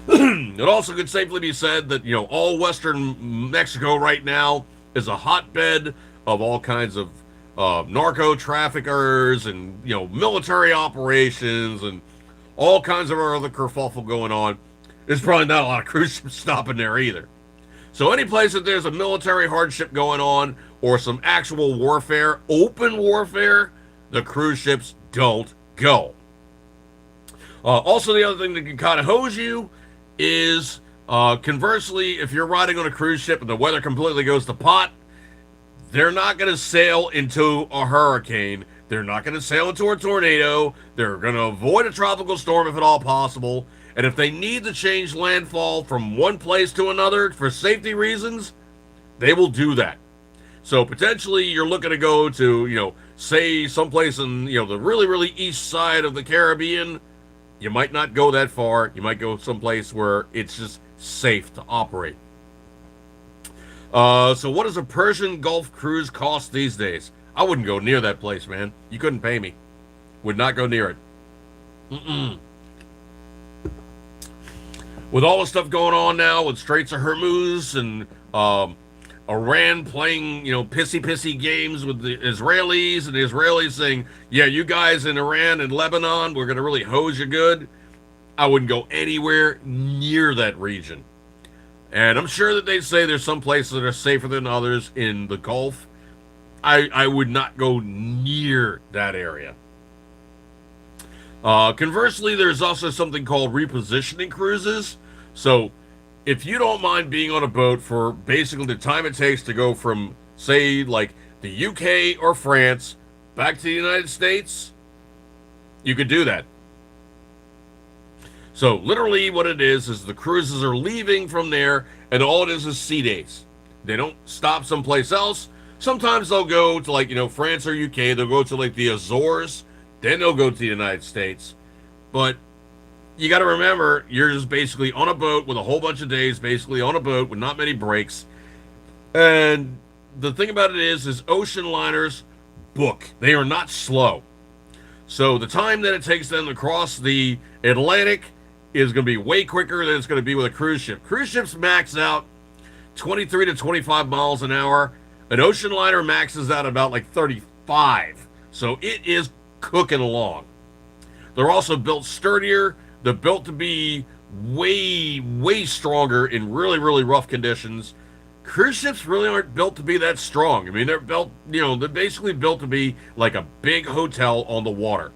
It also could safely be said that, all western Mexico right now is a hotbed of all kinds of narco traffickers and, military operations and all kinds of other kerfuffle going on. There's probably not a lot of cruise ships stopping there either. So any place that there's a military hardship going on or some actual warfare, open warfare, the cruise ships don't go. Also, the other thing that can kind of hose you is, conversely, if you're riding on a cruise ship and the weather completely goes to pot, they're not going to sail into a hurricane. They're not going to sail into a tornado. They're going to avoid a tropical storm if at all possible. And if they need to change landfall from one place to another for safety reasons, they will do that. So potentially you're looking to go to, say someplace in, the really, really east side of the Caribbean. You might not go that far. You might go someplace where it's just safe to operate. So what does a Persian Gulf cruise cost these days? I wouldn't go near that place, man. You couldn't pay me. Would not go near it. With all the stuff going on now with Straits of Hormuz and Iran playing, pissy games with the Israelis, and the Israelis saying, yeah, you guys in Iran and Lebanon, we're going to really hose you good. I wouldn't go anywhere near that region. And I'm sure that they say there's some places that are safer than others in the Gulf. I would not go near that area. Conversely, there's also something called repositioning cruises. So if you don't mind being on a boat for basically the time it takes to go from, say, like the UK or France back to the United States, you could do that. So literally what it is the cruises are leaving from there, and all it is sea days. They don't stop someplace else. Sometimes they'll go to France or UK. They'll go to the Azores. Then they'll go to the United States. But you got to remember, you're just basically on a boat with a whole bunch of days, basically on a boat with not many breaks. And the thing about it is ocean liners book. They are not slow. So the time that it takes them to cross the Atlantic is going to be way quicker than it's going to be with a cruise ship. Cruise ships max out 23 to 25 miles an hour. An ocean liner maxes out about 35. So it is cooking along. They're also built sturdier. They're built to be way stronger in really, really rough conditions. Cruise ships really aren't built to be that strong. I mean, they're built, they're basically built to be like a big hotel on the water.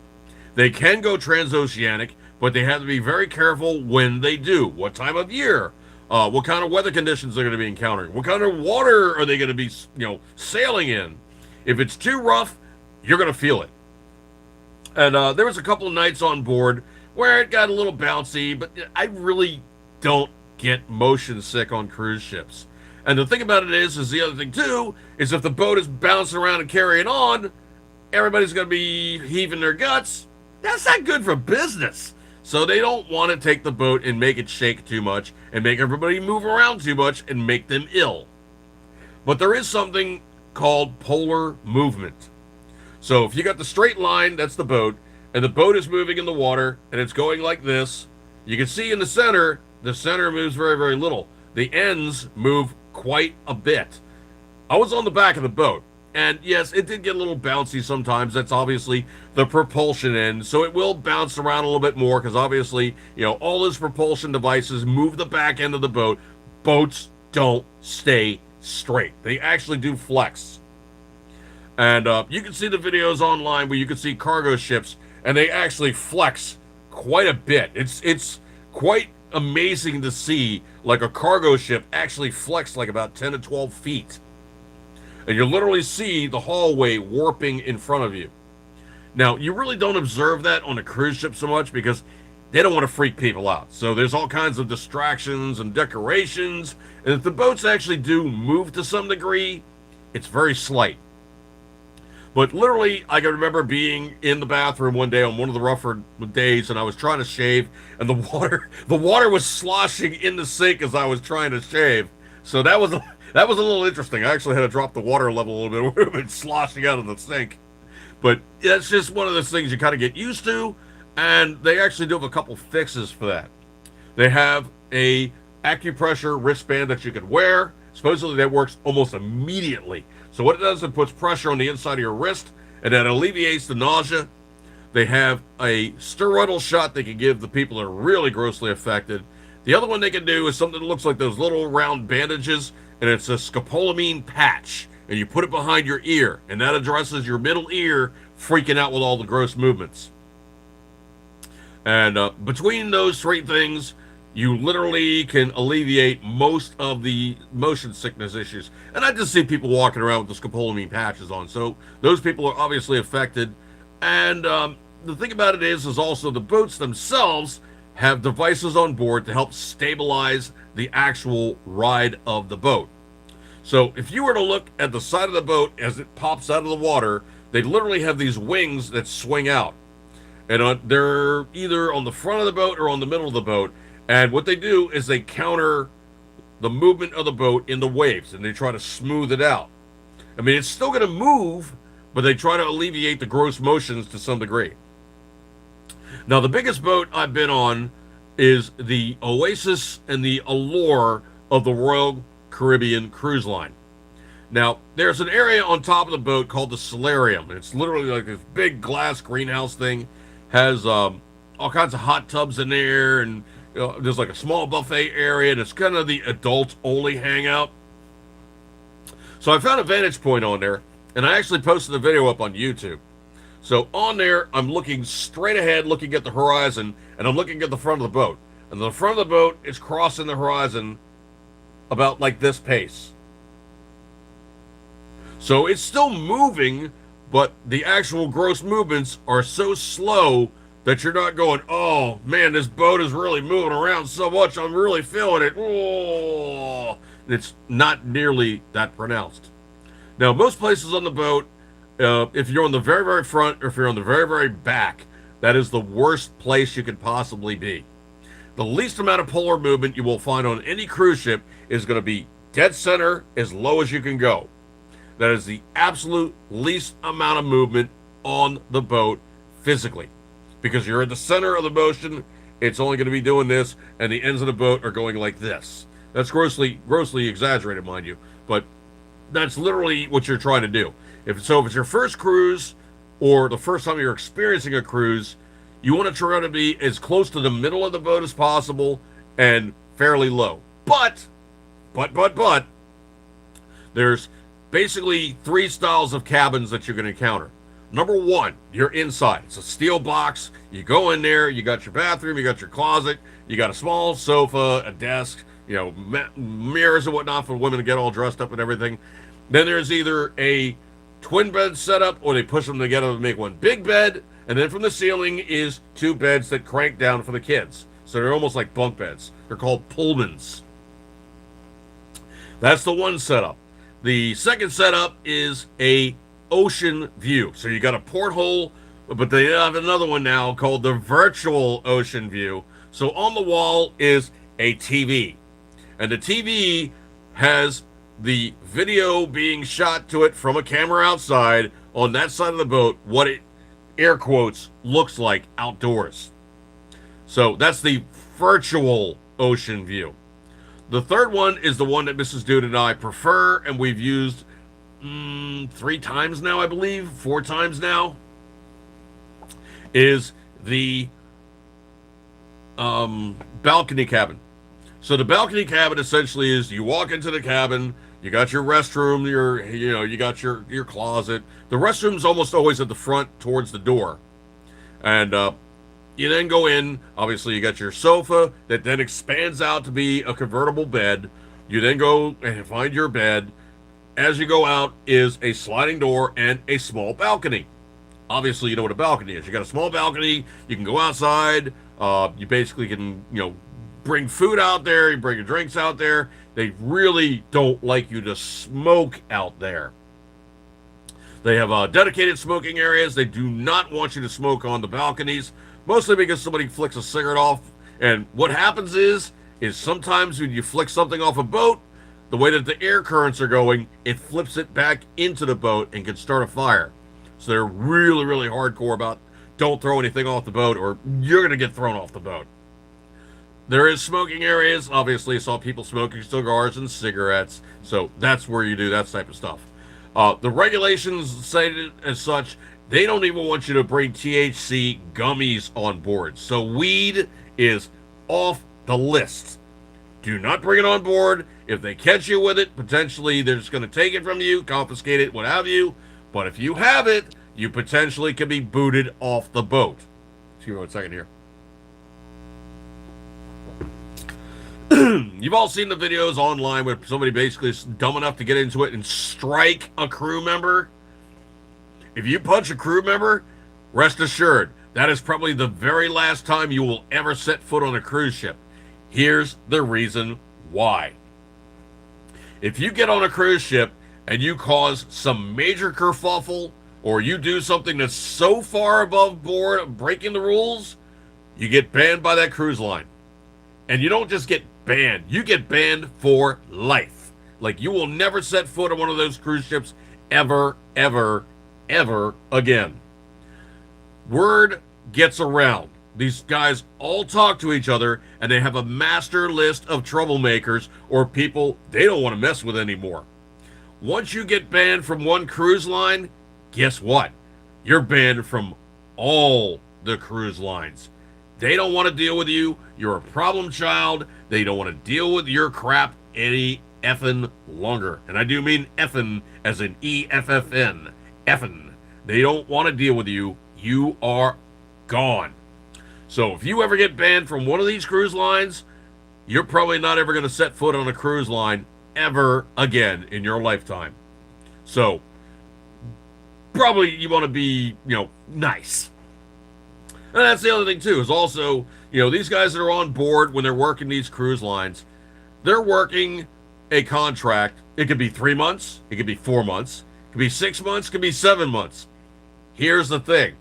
They can go transoceanic, but they have to be very careful when they do. What time of year? What kind of weather conditions they're going to be encountering? What kind of water are they going to be, sailing in? If it's too rough, you're going to feel it. And there was a couple of nights on board where it got a little bouncy, but I really don't get motion sick on cruise ships. And the thing about it is the other thing too, is if the boat is bouncing around and carrying on, everybody's going to be heaving their guts. That's not good for business. So they don't want to take the boat and make it shake too much and make everybody move around too much and make them ill. But there is something called polar movement. So if you got the straight line, that's the boat, and the boat is moving in the water, and it's going like this, you can see in the center moves very, very little. The ends move quite a bit. I was on the back of the boat, and yes, it did get a little bouncy sometimes. That's obviously the propulsion end, so it will bounce around a little bit more, because obviously, all those propulsion devices move the back end of the boat. Boats don't stay straight. They actually do flex. And you can see the videos online where you can see cargo ships, and they actually flex quite a bit. It's quite amazing to see a cargo ship actually flex about 10 to 12 feet. And you literally see the hallway warping in front of you. Now, you really don't observe that on a cruise ship so much because they don't want to freak people out. So there's all kinds of distractions and decorations. And if the boats actually do move to some degree, it's very slight. But literally, I can remember being in the bathroom one day on one of the rougher days, and I was trying to shave, and the water was sloshing in the sink as I was trying to shave. So that was a little interesting. I actually had to drop the water level a little bit. It would have been sloshing out of the sink. But that's just one of those things you kind of get used to, and they actually do have a couple fixes for that. They have a acupressure wristband that you can wear. Supposedly that works almost immediately. So what it does, it puts pressure on the inside of your wrist, and that alleviates the nausea. They have a steroidal shot they can give the people that are really grossly affected. The other one they can do is something that looks like those little round bandages, and it's a scopolamine patch, and you put it behind your ear, and that addresses your middle ear freaking out with all the gross movements. And between those three things, you literally can alleviate most of the motion sickness issues. And I just see people walking around with the scopolamine patches on. So those people are obviously affected. And the thing about it is also the boats themselves have devices on board to help stabilize the actual ride of the boat. So if you were to look at the side of the boat as it pops out of the water, they literally have these wings that swing out. And they're either on the front of the boat or on the middle of the boat. And what they do is they counter the movement of the boat in the waves, and they try to smooth it out. I mean, it's still going to move, but they try to alleviate the gross motions to some degree. Now, the biggest boat I've been on is the Oasis and the Allure of the Royal Caribbean Cruise Line. Now, there's an area on top of the boat called the solarium, and it's literally like this big glass greenhouse thing. Has all kinds of hot tubs in there, and there's like a small buffet area, and it's kind of the adult-only hangout. So I found a vantage point on there, and I actually posted a video up on YouTube. So on there, I'm looking straight ahead, looking at the horizon, and I'm looking at the front of the boat. And the front of the boat is crossing the horizon about like this pace. So it's still moving, but the actual gross movements are so slow that you're not going, oh, man, this boat is really moving around so much, I'm really feeling it. Oh. It's not nearly that pronounced. Now, most places on the boat, if you're on the very, very front or if you're on the very, very back, that is the worst place you could possibly be. The least amount of polar movement you will find on any cruise ship is going to be dead center, as low as you can go. That is the absolute least amount of movement on the boat physically. Because you're in the center of the motion, it's only going to be doing this, and the ends of the boat are going like this. That's grossly exaggerated, mind you, but that's literally what you're trying to do. If it's your first cruise, or the first time you're experiencing a cruise, you want to try to be as close to the middle of the boat as possible, and fairly low. But, there's basically three styles of cabins that you're going to encounter. Number one, you're inside. It's a steel box. You go in there, you got your bathroom, you got your closet, you got a small sofa, a desk, mirrors and whatnot for women to get all dressed up and everything. Then there's either a twin bed setup, or they push them together to make one big bed, and then from the ceiling is two beds that crank down for the kids. So they're almost like bunk beds. They're called Pullmans. That's the one setup. The second setup is a ocean view. So you got a porthole, but they have another one now called the virtual ocean view. So on the wall is a TV, and the TV has the video being shot to it from a camera outside on that side of the boat, what it, air quotes, looks like outdoors. So that's the virtual ocean view. The third one is the one that Mrs. Dude and I prefer, and we've used 3 times now, I believe, 4 times now, is the balcony cabin. So the balcony cabin essentially is you walk into the cabin, you got your restroom, you got your closet. The restroom's almost always at the front towards the door. And you then go in, obviously you got your sofa that then expands out to be a convertible bed. You then go and find your bed. As you go out is a sliding door and a small balcony. Obviously, you know what a balcony is. You got a small balcony. You can go outside. You basically can, bring food out there. You bring your drinks out there. They really don't like you to smoke out there. They have dedicated smoking areas. They do not want you to smoke on the balconies, mostly because somebody flicks a cigarette off. And what happens is sometimes when you flick something off a boat, the way that the air currents are going, it flips it back into the boat and can start a fire. So they're really, really hardcore about don't throw anything off the boat or you're going to get thrown off the boat. There is smoking areas. Obviously, I saw people smoking cigars and cigarettes. So that's where you do that type of stuff. The regulations say it as such, they don't even want you to bring THC gummies on board. So weed is off the list. Do not bring it on board. If they catch you with it, potentially they're just going to take it from you, confiscate it, what have you. But if you have it, you potentially can be booted off the boat. Excuse me 1 second here. You've all seen the videos online where somebody basically is dumb enough to get into it and strike a crew member. If you punch a crew member, rest assured, that is probably the very last time you will ever set foot on a cruise ship. Here's the reason why. If you get on a cruise ship and you cause some major kerfuffle or you do something that's so far above board, breaking the rules, you get banned by that cruise line. And you don't just get banned, you get banned for life. Like, you will never set foot on one of those cruise ships ever, ever, ever again. Word gets around. These guys all talk to each other, and they have a master list of troublemakers or people they don't want to mess with anymore. Once you get banned from one cruise line, guess what? You're banned from all the cruise lines. They don't want to deal with you. You're a problem child. They don't want to deal with your crap any effing longer. And I do mean effing as in E-F-F-N. Effing. They don't want to deal with you. You are gone. So if you ever get banned from one of these cruise lines, you're probably not ever going to set foot on a cruise line ever again in your lifetime. So probably you want to be, nice. And that's the other thing, too, is also, these guys that are on board when they're working these cruise lines, they're working a contract. It could be 3 months. It could be 4 months. It could be 6 months. It could be 7 months. Here's the thing.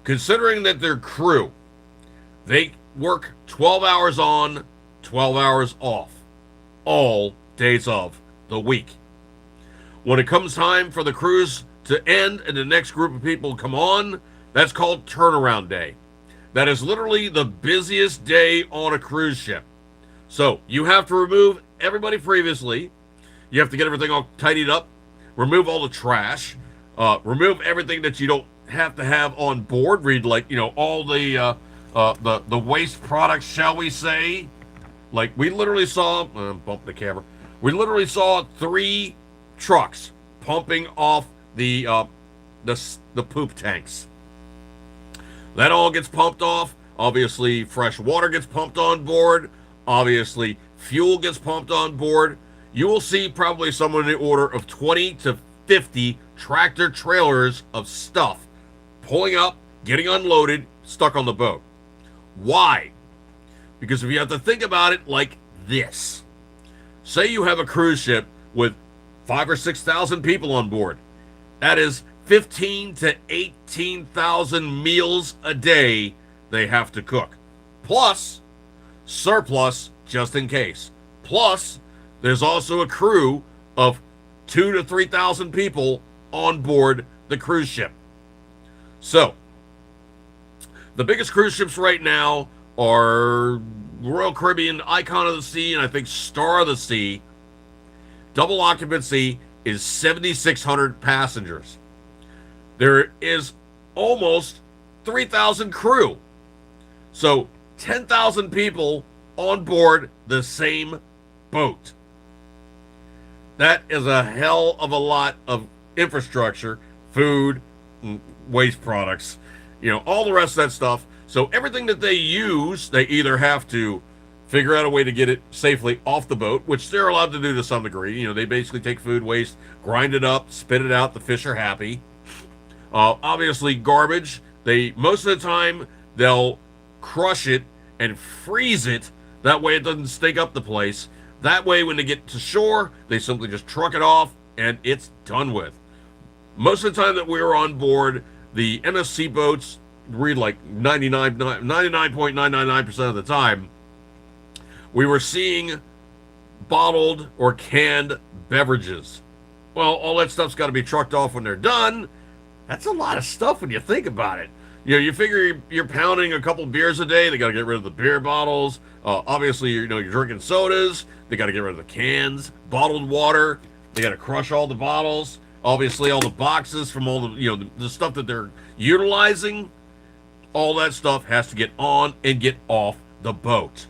Considering that they're crew, they work 12 hours on, 12 hours off, all days of the week. When it comes time for the cruise to end and the next group of people come on, that's called turnaround day. That is literally the busiest day on a cruise ship. So you have to remove everybody previously. You have to get everything all tidied up, remove all the trash, remove everything that you don't have to have on board. Read all the waste products, shall we say? Like we literally saw, bump the camera. We literally saw 3 trucks pumping off the poop tanks. That all gets pumped off. Obviously, fresh water gets pumped on board. Obviously, fuel gets pumped on board. You will see probably somewhere in the order of 20 to 50 tractor trailers of stuff pulling up, getting unloaded, stuck on the boat. Why? Because if you have to think about it like this. Say you have a cruise ship with 5,000 or 6,000 people on board. That is 15 to 18,000 meals a day they have to cook. Plus, surplus just in case. Plus, there's also a crew of 2,000 to 3,000 people on board the cruise ship. So, the biggest cruise ships right now are Royal Caribbean, Icon of the Sea, and I think Star of the Sea. Double occupancy is 7,600 passengers. There is almost 3,000 crew. So 10,000 people on board the same boat. That is a hell of a lot of infrastructure, food, waste products, all the rest of that stuff. So everything that they use, they either have to figure out a way to get it safely off the boat, which they're allowed to do to some degree. They basically take food waste, grind it up, spit it out. The fish are happy. Obviously, garbage. Most of the time, they'll crush it and freeze it. That way it doesn't stink up the place. That way, when they get to shore, they simply just truck it off and it's done with. Most of the time that we were on board, the MSC boats read like 99.999% of the time, we were seeing bottled or canned beverages. Well, all that stuff's got to be trucked off when they're done. That's a lot of stuff when you think about it. You figure you're pounding a couple beers a day. They got to get rid of the beer bottles. Obviously, you're drinking sodas. They got to get rid of the cans, bottled water. They got to crush all the bottles. Obviously, all the boxes from all the stuff that they're utilizing. All that stuff has to get on and get off the boat.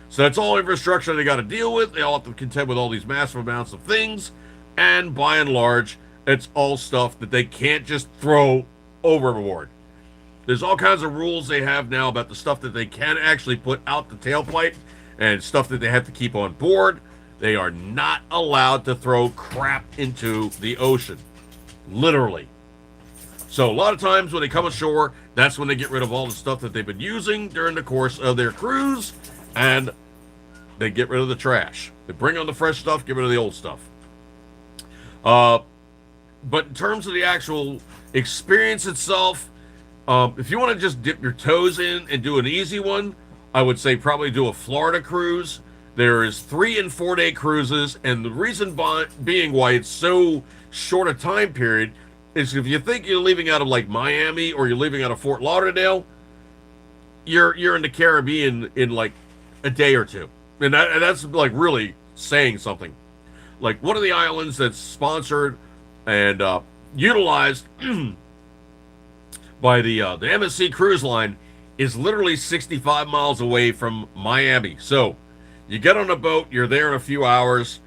So that's all infrastructure they got to deal with. They all have to contend with all these massive amounts of things. And by and large, it's all stuff that they can't just throw overboard. There's all kinds of rules they have now about the stuff that they can actually put out the tailpipe and stuff that they have to keep on board. They are not allowed to throw crap into the ocean. Literally. So a lot of times when they come ashore, that's when they get rid of all the stuff that they've been using during the course of their cruise, and they get rid of the trash. They bring on the fresh stuff, get rid of the old stuff. But in terms of the actual experience itself, if you want to just dip your toes in and do an easy one, I would say probably do a Florida cruise. There is 3 and 4 day cruises, and the reason being why it's so short a time period is if you think you're leaving out of like Miami or you're leaving out of Fort Lauderdale, you're in the Caribbean in like a day or two, and that's like really saying something. Like one of the islands that's sponsored and utilized by the MSC Cruise Line is literally 65 miles away from Miami. So you get on a boat, you're there in a few hours.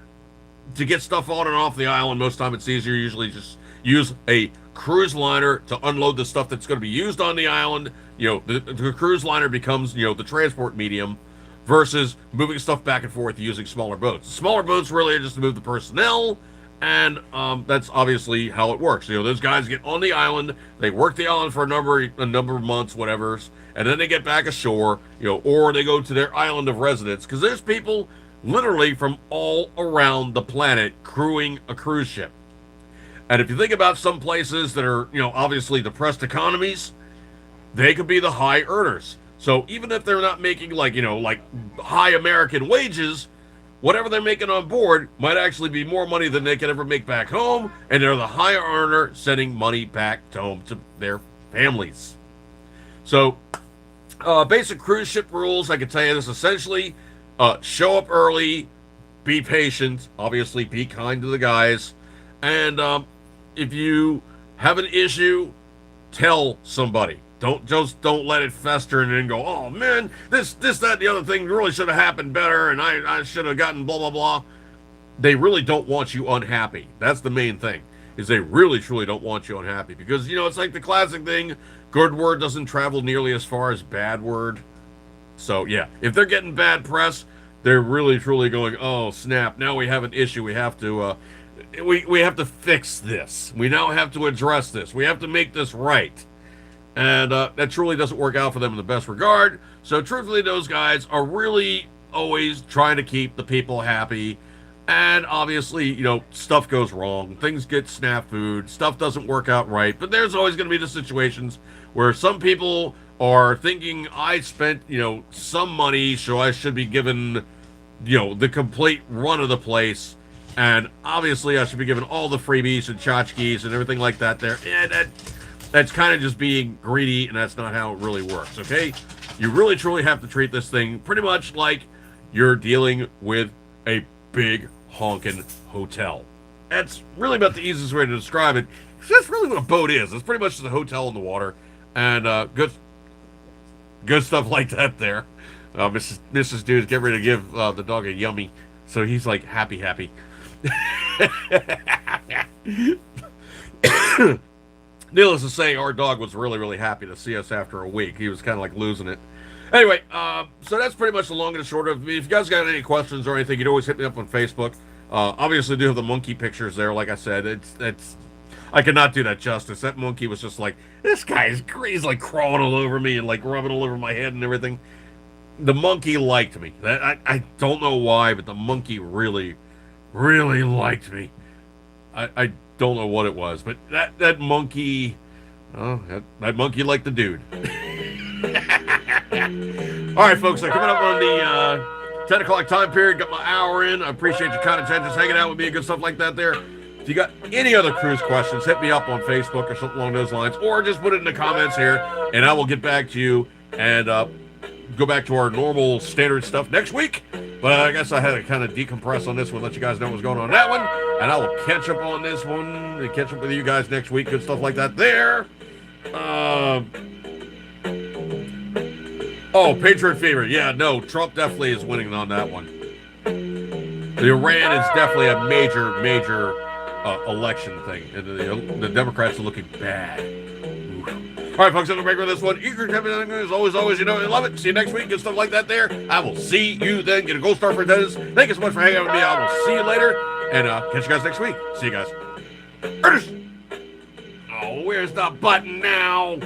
To get stuff on and off the island, most time it's easier. Usually just use a cruise liner to unload the stuff that's going to be used on the island. The cruise liner becomes, the transport medium versus moving stuff back and forth using smaller boats. Smaller boats really are just to move the personnel, and that's obviously how it works. Those guys get on the island, they work the island for a number of months, whatever, and then they get back ashore, or they go to their island of residence, because there's people literally from all around the planet crewing a cruise ship. And if you think about some places that are, obviously depressed economies, they could be the high earners. So even if they're not making like high American wages, whatever they're making on board might actually be more money than they can ever make back home, and they're the high earner sending money back home to their families. So basic cruise ship rules, I can tell you this essentially: show up early, be patient, obviously be kind to the guys, and if you have an issue, tell somebody. Don't let it fester and then go, oh man, this, that, and the other thing really should have happened better, and I should have gotten blah, blah, blah. They really don't want you unhappy. That's the main thing, is they really, truly don't want you unhappy. Because, it's like the classic thing, good word doesn't travel nearly as far as bad word. So, yeah, if they're getting bad press, they're really, truly going, oh, snap, now we have an issue. We have to, we have to fix this. We now have to address this. We have to make this right. And that truly doesn't work out for them in the best regard. So truthfully, those guys are really always trying to keep the people happy. And obviously, stuff goes wrong. Things get snafu'd. Stuff doesn't work out right. But there's always going to be the situations where some people are thinking, I spent, some money, so I should be given, the complete run of the place. And obviously, I should be given all the freebies and tchotchkes and everything like that there. And that's kind of just being greedy, and that's not how it really works, okay? You really, truly have to treat this thing pretty much like you're dealing with a big honkin' hotel. That's really about the easiest way to describe it. That's really what a boat is. It's pretty much just a hotel in the water, and good stuff like that there. Mrs. Dude, get ready to give the dog a yummy, so he's like happy. Needless to say, our dog was really, really happy to see us after a week. He was kind of like losing it. Anyway, so that's pretty much the long and the short of it. If you guys got any questions or anything, you'd always hit me up on Facebook. Obviously, do have the monkey pictures there. Like I said, I could not do that justice. That monkey was just like, this guy is crazy. He's like crawling all over me and like rubbing all over my head and everything. The monkey liked me. I don't know why, but the monkey really, really liked me. don't know what it was, but that monkey, oh, that monkey liked the dude. All right, folks, I'm coming up on the 10 o'clock time period. Got my hour in. I appreciate your kind attention, hanging out with me and good stuff like that there. If you got any other cruise questions, hit me up on Facebook or something along those lines, or just put it in the comments here, and I will get back to you and go back to our normal standard stuff next week. But I guess I had to kind of decompress on this one, let you guys know what's going on that one, and I will catch up on this one and catch up with you guys next week. Good stuff like that there. Oh, Patriot Fever. Yeah, no, Trump definitely is winning on that one. The Iran is definitely a major election thing. And the Democrats are looking bad. Ooh. All right, folks, I'm going to break with this one. As always, you know, I love it. See you next week and stuff like that there. I will see you then. Get a gold star for attendance. Thank you so much for hanging out with me. I will see you later. And catch you guys next week. See you guys. Ernest! Oh, where's the button now?